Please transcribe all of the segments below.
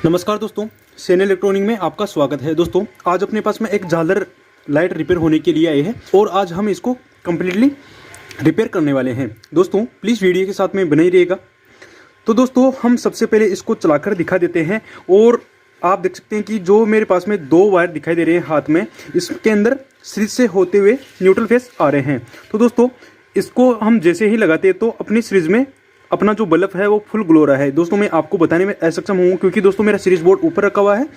नमस्कार दोस्तों, सेन इलेक्ट्रॉनिक में आपका स्वागत है। दोस्तों आज अपने पास में एक झालर लाइट रिपेयर होने के लिए आए हैं और आज हम इसको कम्प्लीटली रिपेयर करने वाले हैं। दोस्तों प्लीज़ वीडियो के साथ में बने ही रहिएगा। तो दोस्तों हम सबसे पहले इसको चलाकर दिखा देते हैं और आप देख सकते हैं कि जो मेरे पास में दो वायर दिखाई दे रहे हैं हाथ में, इसके अंदर सीरीज से होते हुए न्यूट्रल फेस आ रहे हैं। तो दोस्तों इसको हम जैसे ही लगाते हैं तो अपनी सीरीज में अपना जो बल्ब है वो फुल ग्लो रहा है। दोस्तों मैं आपको बताने में असक्षम हूँ क्योंकि दोस्तों मेरा सीरीज बोर्ड ऊपर रखा हुआ है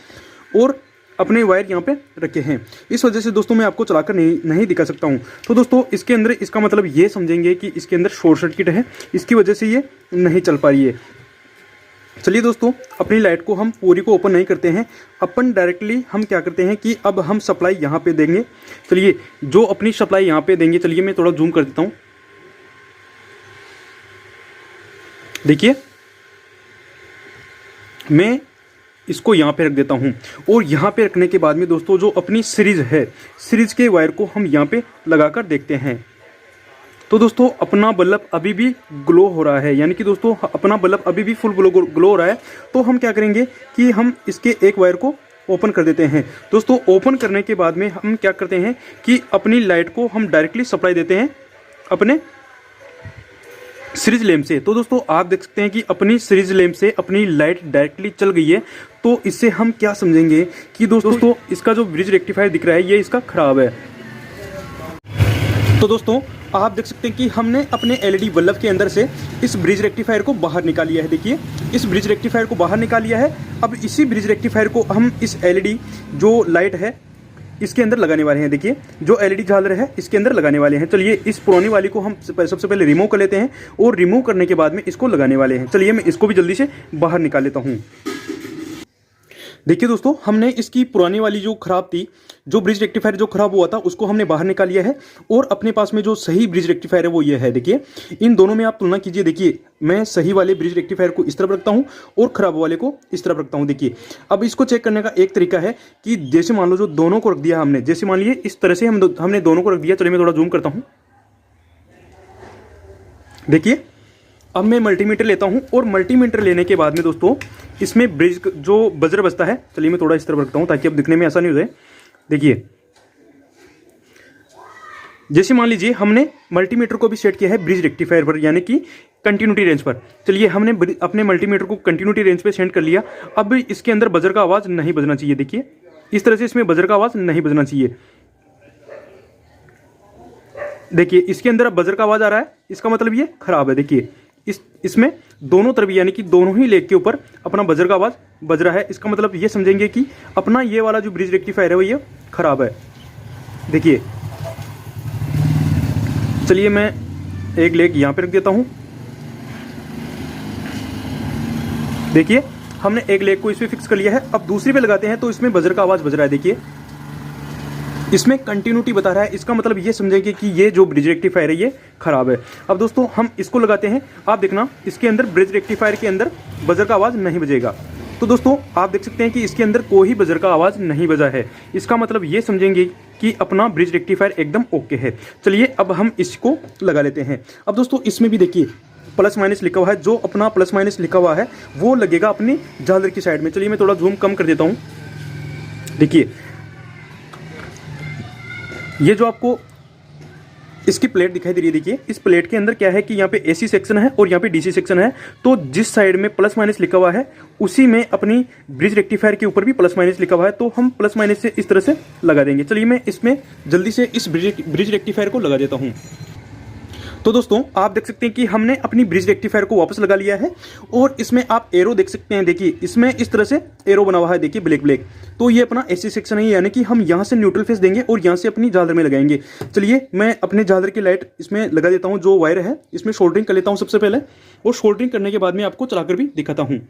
और अपने वायर यहाँ पे रखे हैं, इस वजह से दोस्तों मैं आपको चलाकर नहीं दिखा सकता हूँ। तो दोस्तों इसके अंदर इसका मतलब ये समझेंगे कि इसके अंदर शॉर्ट सर्किट है, इसकी वजह से ये नहीं चल पा रही है। चलिए दोस्तों अपनी लाइट को हम पूरी को ओपन नहीं करते हैं, अपन डायरेक्टली हम क्या करते हैं कि अब हम सप्लाई यहाँ पे देंगे। चलिए जो अपनी सप्लाई यहाँ पे देंगे, चलिए मैं थोड़ा जूम कर देता हूँ। देखिए मैं इसको यहाँ पे रख देता हूँ और यहाँ पे रखने के बाद में दोस्तों जो अपनी सीरीज है, सीरीज के वायर को हम यहाँ पे लगाकर देखते हैं। तो दोस्तों अपना बल्ब अभी भी ग्लो हो रहा है, यानी कि दोस्तों अपना बल्ब अभी भी फुल ग्लो हो रहा है। तो हम क्या करेंगे कि हम इसके एक वायर को ओपन कर देते हैं। दोस्तों ओपन करने के बाद में हम क्या करते हैं कि अपनी लाइट को हम डायरेक्टली सप्लाई देते हैं अपने सीरीज लैम्प से। तो दोस्तों आप देख सकते हैं कि अपनी सीरीज लैम्प से अपनी लाइट डायरेक्टली चल गई है। तो इससे हम क्या समझेंगे कि दोस्तों इसका जो ब्रिज रेक्टिफायर दिख रहा है ये इसका खराब है। तो दोस्तों आप देख सकते हैं कि हमने अपने एलईडी बल्ब के अंदर से इस ब्रिज रेक्टिफायर को बाहर निकाल लिया है। देखिए इस ब्रिज रेक्टिफायर को बाहर निकाल लिया है। अब इसी ब्रिज रेक्टिफायर को हम इस एलईडी जो लाइट है इसके अंदर लगाने वाले हैं। देखिए जो एलईडी झालर है इसके अंदर लगाने वाले हैं। चलिए इस पुरानी वाली को हम सबसे पहले रिमूव कर लेते हैं और रिमूव करने के बाद में इसको लगाने वाले हैं। चलिए मैं इसको भी जल्दी से बाहर निकाल लेता हूँ। देखिए दोस्तों हमने इसकी पुरानी वाली जो खराब थी, जो ब्रिज रेक्टिफायर जो खराब हुआ था उसको हमने बाहर निकाल लिया है और अपने पास में जो सही ब्रिज रेक्टिफायर है वो ये है। देखिए इन दोनों में आप तुलना कीजिए। देखिए मैं सही वाले ब्रिज रेक्टिफायर को इस तरफ रखता हूं और खराब वाले को इस तरफ रखता हूं। देखिए अब इसको चेक करने का एक तरीका है कि जैसे मान लो जो दोनों को रख दिया हमने, जैसे मान लीजिए इस तरह से हमने दोनों को रख दिया। चलिए मैं थोड़ा जूम करता हूं। देखिए अब मैं मल्टीमीटर लेता हूं और मल्टीमीटर लेने के बाद में दोस्तों इसमें ब्रिज जो बजर बजता है, चलिए मैं थोड़ा इस तरफ रखता हूं ताकि अब दिखने में आसानी हो जाए। देखिए जैसे मान लीजिए हमने मल्टीमीटर को भी सेट किया है ब्रिज रेक्टिफायर पर, यानी कि कंटिन्यूटी रेंज पर। चलिए हमने अपने मल्टीमीटर को कंटिन्यूटी रेंज पे सेट कर लिया। अब इसके अंदर बजर का आवाज़ नहीं बजना चाहिए। देखिए इस तरह से इसमें बजर का आवाज़ नहीं बजना चाहिए। देखिए इसके अंदर अब बजर का आवाज़ आ रहा है, इसका मतलब ये खराब है। देखिए इसमें दोनों तरफ यानी कि दोनों ही लेग के ऊपर अपना बजर का आवाज़ बज रहा है, इसका मतलब ये समझेंगे कि अपना ये वाला जो ब्रिज रेक्टिफायर है वो ये खराब है। देखिए चलिए मैं एक लेग यहाँ पे रख देता हूँ। देखिए हमने एक लेग को इस पे फिक्स कर लिया है। अब दूसरी पे लगाते हैं तो इसमें बजर का आवाज़ बज रहा है। देखिए इसमें कंटिन्यूटी बता रहा है, इसका मतलब ये समझेंगे कि ये जो ब्रिज रेक्टिफायर है ये खराब है। अब दोस्तों हम इसको लगाते हैं, आप देखना इसके अंदर ब्रिज रेक्टिफायर के अंदर बजर का आवाज़ नहीं बजेगा। तो दोस्तों आप देख सकते हैं कि इसके अंदर कोई बजर का आवाज़ नहीं बजा है, इसका मतलब ये समझेंगे कि अपना ब्रिज रेक्टिफायर एकदम ओके है। चलिए अब हम इसको लगा लेते हैं। अब दोस्तों इसमें भी देखिए प्लस माइनस लिखा हुआ है, जो अपना प्लस माइनस लिखा हुआ है वो लगेगा अपनी झालर की साइड में। चलिए मैं थोड़ा जूम कम कर देता हूँ। देखिए ये जो आपको इसकी प्लेट दिखाई दे रही है, देखिए इस प्लेट के अंदर क्या है कि यहाँ पे एसी सेक्शन है और यहाँ पे डीसी सेक्शन है। तो जिस साइड में प्लस माइनस लिखा हुआ है उसी में अपनी ब्रिज रेक्टिफायर के ऊपर भी प्लस माइनस लिखा हुआ है, तो हम प्लस माइनस से इस तरह से लगा देंगे। चलिए मैं इसमें जल्दी से इस ब्रिज रेक्टिफायर को लगा देता हूँ। तो दोस्तों आप देख सकते हैं कि हमने अपनी ब्रिज रेक्टिफायर को वापस लगा लिया है और इसमें आप एरो देख सकते हैं। देखिए इसमें इस तरह से एरो बना हुआ है, देखिए ब्लैक ब्लैक। तो ये अपना एसी सेक्शन है, यानी कि हम यहाँ से न्यूट्रल फेस देंगे और यहाँ से अपनी झालर में लगाएंगे। चलिए मैं अपने झालर की लाइट इसमें लगा देता हूँ, जो वायर है इसमें सोल्डरिंग कर लेता हूँ सबसे पहले, और सोल्डरिंग करने के बाद में आपको चलाकर भी दिखाता हूँ।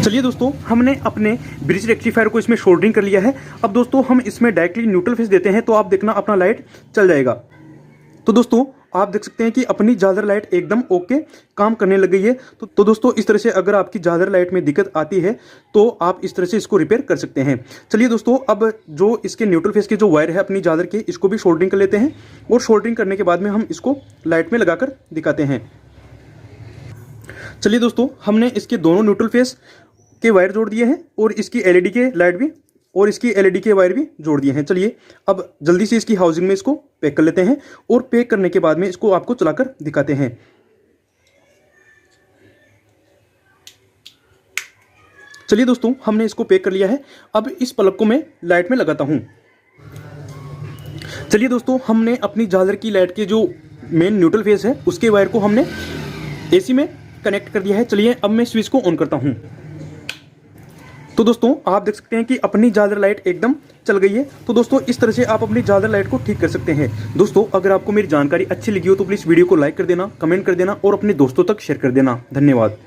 चलिए दोस्तों हमने अपने ब्रिज रेक्टिफायर को इसमें सोल्डरिंग कर लिया है। अब दोस्तों हम इसमें डायरेक्टली न्यूट्रल फेस देते हैं तो आप देखना अपना लाइट चल जाएगा। तो दोस्तों आप देख सकते हैं कि अपनी झालर लाइट एकदम ओके काम करने लग गई है। तो दोस्तों इस तरह से अगर आपकी झालर लाइट में दिक्कत आती है तो आप इस तरह से इसको रिपेयर कर सकते हैं। चलिए दोस्तों अब जो इसके न्यूट्रल फेस के जो वायर है अपनी झालर के, इसको भी सोल्डरिंग कर लेते हैं और सोल्डरिंग करने के बाद में हम इसको लाइट में लगाकर दिखाते हैं। चलिए दोस्तों हमने इसके दोनों न्यूट्रल फेस के वायर जोड़ दिए हैं और इसकी एलईडी के लाइट भी और इसकी एलईडी के वायर भी जोड़ दिए हैं। चलिए अब जल्दी से इसकी हाउसिंग में इसको पैक कर लेते हैं और पैक करने के बाद में इसको आपको चलाकर दिखाते हैं। चलिए दोस्तों, हमने इसको पैक कर लिया है। अब इस प्लग को मैं लाइट में लगाता हूं। चलिए दोस्तों, हमने अपनी झालर की लाइट के जो मेन न्यूट्रल फेस है उसके वायर को हमने एसी में कनेक्ट कर दिया है। चलिए अब मैं स्विच को ऑन करता हूं। तो दोस्तों, आप देख सकते हैं कि अपनी झालर लाइट एकदम चल गई है। तो दोस्तों, इस तरह से आप अपनी झालर लाइट को ठीक कर सकते हैं। दोस्तों, अगर आपको मेरी जानकारी अच्छी लगी हो तो प्लीज़ वीडियो को लाइक कर देना, कमेंट कर देना और अपने दोस्तों तक शेयर कर देना। धन्यवाद।